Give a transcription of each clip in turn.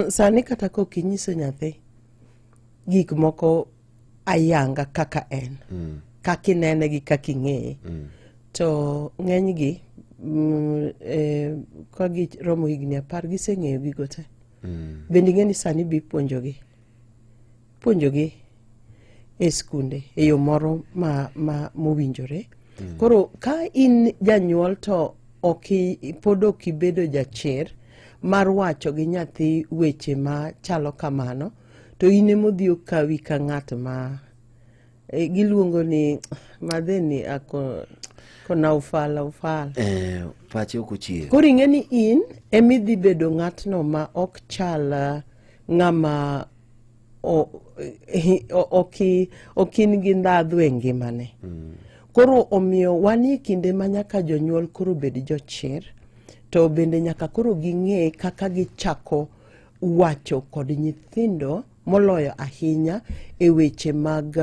Sani kata kokinyiso nyathi gik moko ayanga kaka en, kaka inene gi kaka ing'eye, to ng'eny gi ka giromo higni 10 giseng'eyo gigo te. Bende ing'eni sani bi puonjogi e skunde e yo moro mowinjore. Koro ka in janyuol to pod ok ibedo jachir mar wacho gi nyathi weche ma chalo kamano, to in emodhi okawi ka ng'at ma giluongo ni madheni kona ufala pache ok ochier. Koro ing'eni in emidhi bedo ng'atno ma ok chal ng'ama okin gi ndhadhu e ngimane. Koro omiyo wan e kinde ma nyaka jonyuol koro bed jochir, to bende nyaka koro ging'e kaka gichako wacho kod nyithindo moloyo ahinya e weche mag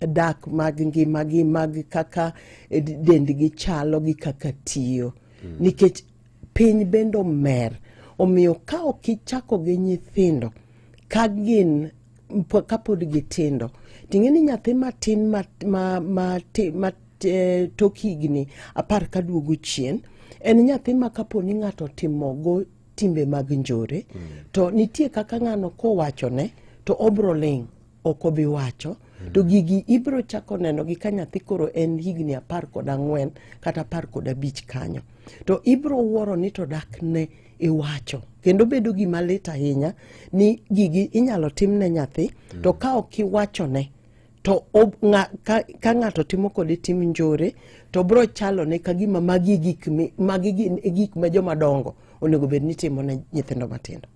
dak mag ngimagi, mag kaka dendgi chalo gi kaka tiyo. Nikech piny bendo mer, omiyo ka ok ichako gi nyithindo kapod gitindo, ting'eni nyathi matin tok higni 10 kaduogo chien, en nyathi ma kaponi ng'ato timogo timbe mag njore, to nitie kaka ng'ano kowachone to obro ling', ok obi wacho. To gigi ibro chako neno gi ka nyathi koro en higni 14 kata 15 kanyo. To ibro wuoro ni to dak ne iwacho. Kendo bedo gima lit ahinya ni gigi inyalo timne nyathi, to ka ok iwachone, to ka ng'ato timo kode tim njore, to bro chalo ne kagima magi gik ma joma dongo onego bed ni timo ne nyithindo matindo.